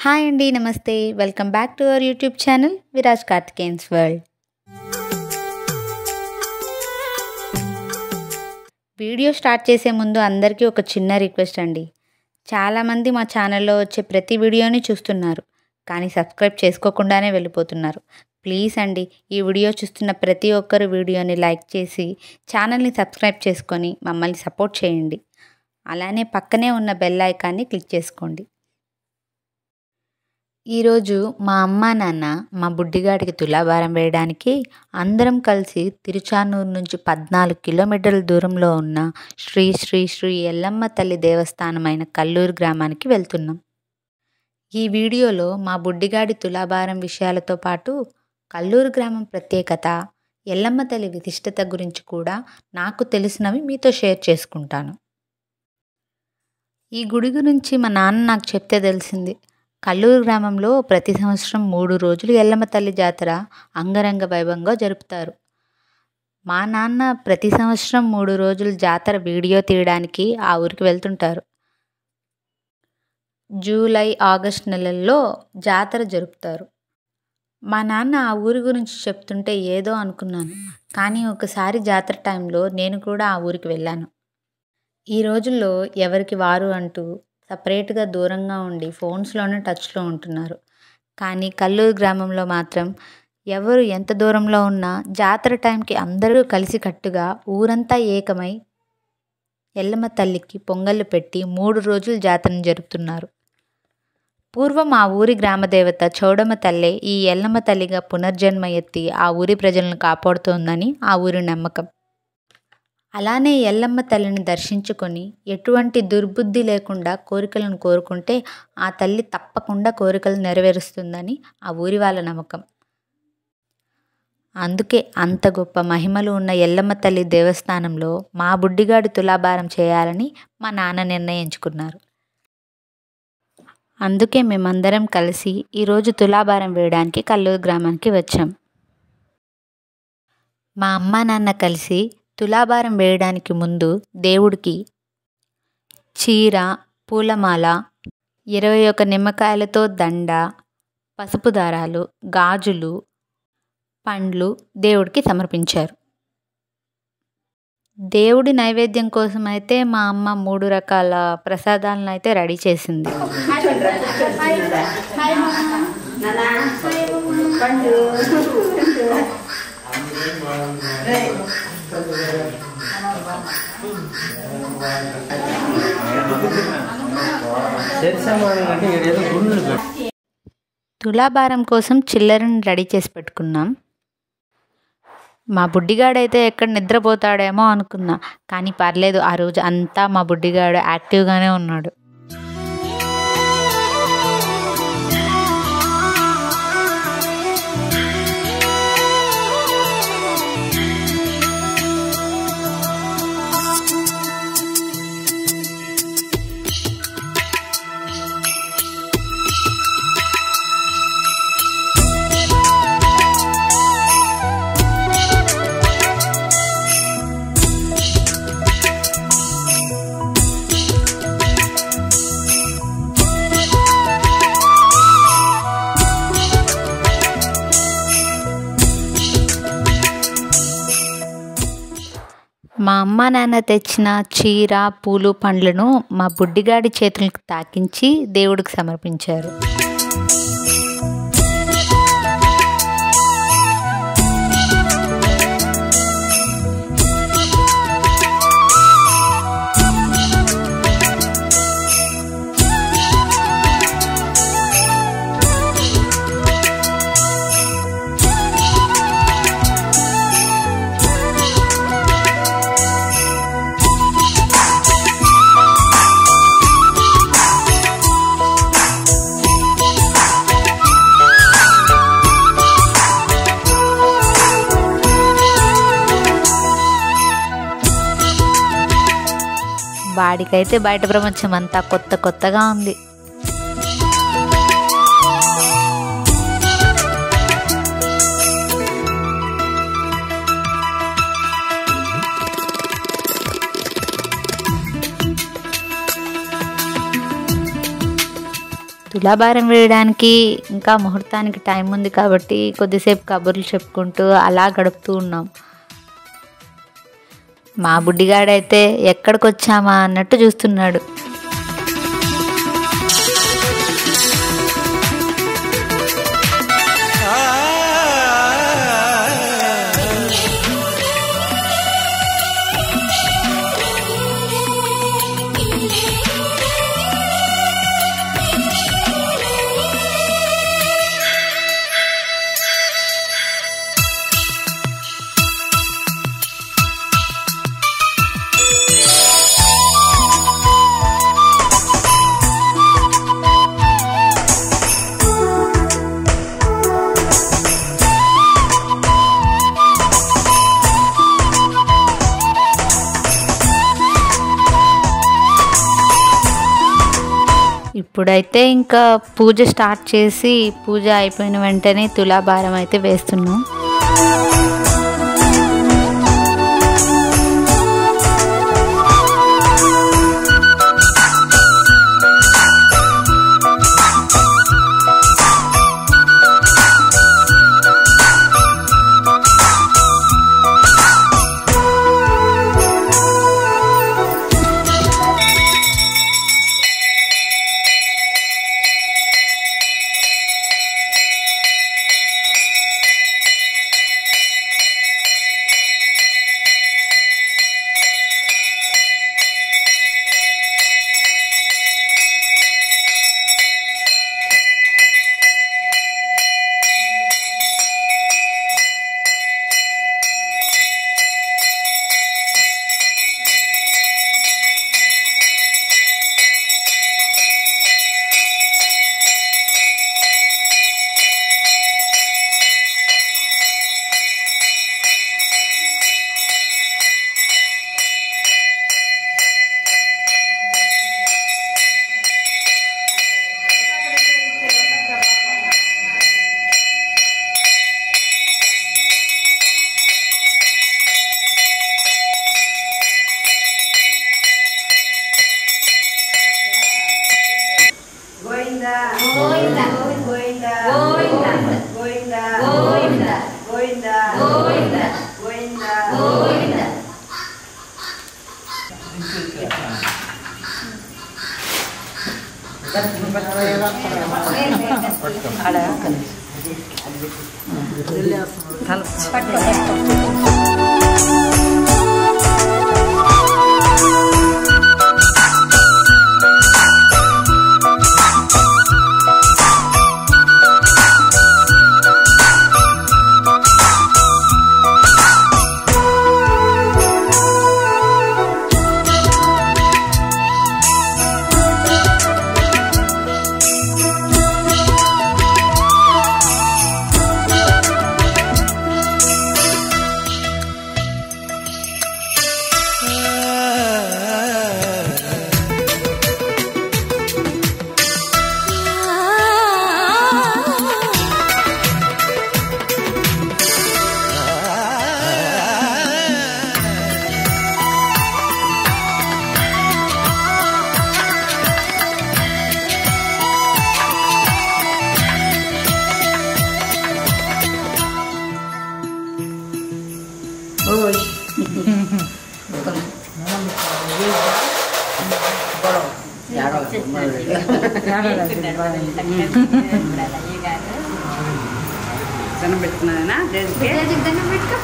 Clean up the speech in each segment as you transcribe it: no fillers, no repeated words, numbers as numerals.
Hi అండి, నమస్తే. Welcome back to our YouTube channel Viraj Karthikeyan's world. Video start చేసే ముందు అందరికీ ఒక చిన్న రిక్వెస్ట్ అండి. చాలామంది మా ఛానల్లో వచ్చే ప్రతి వీడియోని చూస్తున్నారు, కానీ సబ్స్క్రైబ్ చేసుకోకుండానే వెళ్ళిపోతున్నారు. ప్లీజ్ అండి, ఈ వీడియో చూస్తున్న ప్రతి ఒక్కరు వీడియోని లైక్ చేసి ఛానల్ని సబ్స్క్రైబ్ చేసుకొని మమ్మల్ని సపోర్ట్ చేయండి. అలానే పక్కనే ఉన్న బెల్ ఐకాన్ని క్లిక్ చేసుకోండి. ఈరోజు మా అమ్మ నాన్న మా బుడ్డిగాడికి తులాభారం వేయడానికి అందరం కలిసి తిరుచానూరు నుంచి 14 కిలోమీటర్ల దూరంలో ఉన్న శ్రీ శ్రీ శ్రీ ఎల్లమ్మ తల్లి దేవస్థానమైన కల్లూరు గ్రామానికి వెళ్తున్నాం. ఈ వీడియోలో మా బుడ్డిగాడి తులాభారం విషయాలతో పాటు కల్లూరు గ్రామం ప్రత్యేకత, ఎల్లమ్మ తల్లి విశిష్టత గురించి కూడా నాకు తెలిసినవి మీతో షేర్ చేసుకుంటాను. ఈ గుడి గురించి మా నాన్న నాకు చెప్తే తెలిసింది. కల్లూరు గ్రామంలో ప్రతి సంవత్సరం 3 రోజులు ఎల్లమ్మ తల్లి జాతర అంగరంగ వైభవంగా జరుపుతారు. మా నాన్న ప్రతి సంవత్సరం 3 రోజులు జాతర వీడియో తీయడానికి ఆ ఊరికి వెళ్తుంటారు. జూలై, ఆగస్ట్ నెలల్లో జాతర జరుపుతారు. మా నాన్న ఆ ఊరి గురించి చెప్తుంటే ఏదో అనుకున్నాను, కానీ ఒకసారి జాతర టైంలో నేను కూడా ఆ ఊరికి వెళ్ళాను. ఈ రోజుల్లో ఎవరికి వారు అంటూ సపరేట్గా దూరంగా ఉండి ఫోన్స్లోనే టచ్లో ఉంటున్నారు. కానీ కల్లూరు గ్రామంలో మాత్రం ఎవరు ఎంత దూరంలో ఉన్నా జాతర టైంకి అందరూ కలిసికట్టుగా ఊరంతా ఏకమై ఎల్లమ్మ తల్లికి పొంగళ్ళు పెట్టి 3 రోజులు జాతరను జరుపుతున్నారు. పూర్వం ఆ ఊరి గ్రామదేవత చౌడమ్మ తల్లే ఈ ఎల్లమ్మ తల్లిగా పునర్జన్మ ఎత్తి ఆ ఊరి ప్రజలను కాపాడుతోందని ఆ ఊరి నమ్మకం. అలానే ఎల్లమ్మ తల్లిని దర్శించుకొని ఎటువంటి దుర్బుద్ధి లేకుండా కోరికలను కోరుకుంటే ఆ తల్లి తప్పకుండా కోరికలు నెరవేరుస్తుందని ఆ ఊరి వాళ్ళ నమ్మకం. అందుకే అంత గొప్ప మహిమలు ఉన్న ఎల్లమ్మ తల్లి దేవస్థానంలో మా బుడ్డిగాడి తులాభారం చేయాలని మా నాన్న నిర్ణయించుకున్నారు. అందుకే మేమందరం కలిసి ఈరోజు తులాభారం వేయడానికి కల్లూరు గ్రామానికి వచ్చాం. మా అమ్మ నాన్న కలిసి తులాభారం వేయడానికి ముందు దేవుడికి చీర, పూలమాల, 21 నిమ్మకాయలతో దండ, పసుపు దారాలు, గాజులు, పండ్లు దేవుడికి సమర్పించారు. దేవుడి నైవేద్యం కోసం అయితే మా అమ్మ 3 రకాల ప్రసాదాలను అయితే రెడీ చేసింది. తులాభారం కోసం చిల్లరని రెడీ చేసి పెట్టుకున్నాం. మా బుడ్డిగాడైతే ఎక్కడ నిద్రపోతాడేమో అనుకున్నా, కానీ పర్లేదు, ఆ రోజు అంతా మా బుడ్డిగాడు యాక్టివ్గానే ఉన్నాడు. మా అమ్మ నాన్న తెచ్చిన చీర, పూలు, పండ్లను మా బుడ్డిగాడి చేతులకు తాకించి దేవుడికి సమర్పించారు. వాడికైతే బయట ప్రపంచం అంతా కొత్తగా ఉంది. తులాభారం వేయడానికి ఇంకా ముహూర్తానికి టైం ఉంది కాబట్టి కొద్దిసేపు కబుర్లు చెప్పుకుంటూ అలా గడుపుతూ ఉన్నాం. మా బుడ్డిగాడైతే ఎక్కడికి వచ్చామా అన్నట్టు చూస్తున్నాడు. ఇప్పుడైతే ఇంకా పూజ స్టార్ట్ చేసి పూజ అయిపోయిన వెంటనే తులాభారం అయితే వేస్తున్నాం. దండం పెట్టుకున్నానా దండం పెట్టు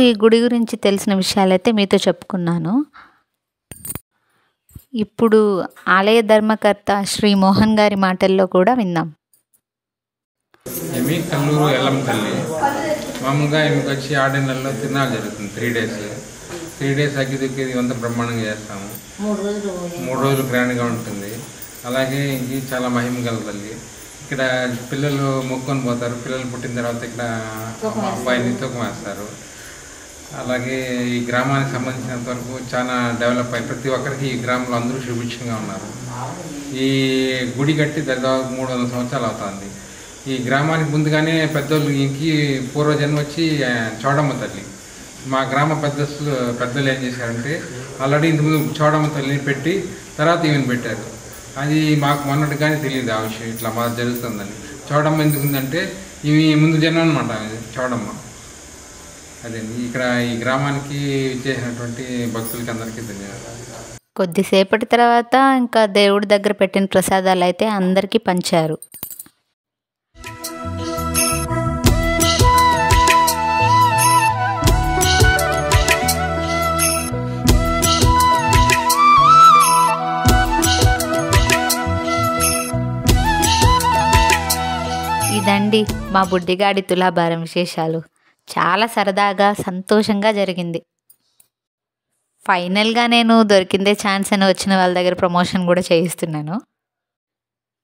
ఈ గుడి గురించి తెలిసిన విషయాలైతే మీతో చెప్పుకున్నాను. ఇప్పుడు ఆలయ ధర్మకర్త శ్రీ మోహన్ గారి మాటల్లో కూడా విందాం. ఏమి కల్లూరు ఎల్లమ్మ తల్లి మామూలుగా ఈమెకి వచ్చి 6 నెలల్లో తిరునాళ్ళు జరుగుతుంది. 3 డేస్ అగ్గి దుక్కేది అంత బ్రహ్మాండంగా చేస్తాము. 3 రోజులు గ్రాండ్గా ఉంటుంది. అలాగే ఇది చాలా మహిమ గల తల్లి. ఇక్కడ పిల్లలు మొక్కుకొని పోతారు. పిల్లలు పుట్టిన తర్వాత ఇక్కడ అబ్బాయిని తూకం వేస్తారు. అలాగే ఈ గ్రామానికి సంబంధించినంత వరకు చాలా డెవలప్ అయ్యి ప్రతి ఒక్కరికి ఈ గ్రామంలో అందరూ సుభిక్షంగా ఉన్నారు. ఈ గుడి కట్టి దాదాపు 300 సంవత్సరాలు అవుతుంది. ఈ గ్రామానికి ముందుగానే పెద్దోళ్ళు ఇంకి పూర్వజన్మ వచ్చి చౌడమ్మ తల్లి. మా గ్రామ పెద్దలు ఏం చేశారంటే ఆల్రెడీ ఇంతకుముందు చౌడమ్మ తల్లిని పెట్టి తర్వాత ఈమెను పెట్టారు. అది మాకు మొన్నటిగానే తెలియదు ఆ విషయం ఇట్లా మాకు జరుగుతుందని. చౌడమ్మ ఎందుకుందంటే ఇవి ముందు జన్మ అనమాట చౌడమ్మ. అదే ఇక్కడ ఈ గ్రామానికి చేసినటువంటి భక్తులకి అందరికీ ధన్యవాదాలు. కొద్దిసేపటి తర్వాత ఇంకా దేవుడి దగ్గర పెట్టిన ప్రసాదాలు అయితే అందరికీ పంచారు. ఇదండి మా బుడ్డిగాడి తులాభారం విశేషాలు. చాలా సరదాగా సంతోషంగా జరిగింది. ఫైనల్గా నేను దొరికిందే ఛాన్స్ అని వచ్చిన వాళ్ళ దగ్గర ప్రమోషన్ కూడా చేయిస్తున్నాను.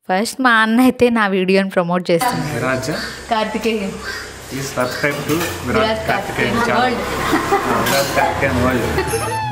ఫస్ట్ మా అన్న అయితే నా వీడియోని ప్రమోట్ చేస్తున్నాను. Karthikeyan. Please subscribe to Virat Karthikeyan channel. Virat Karthikeyan World.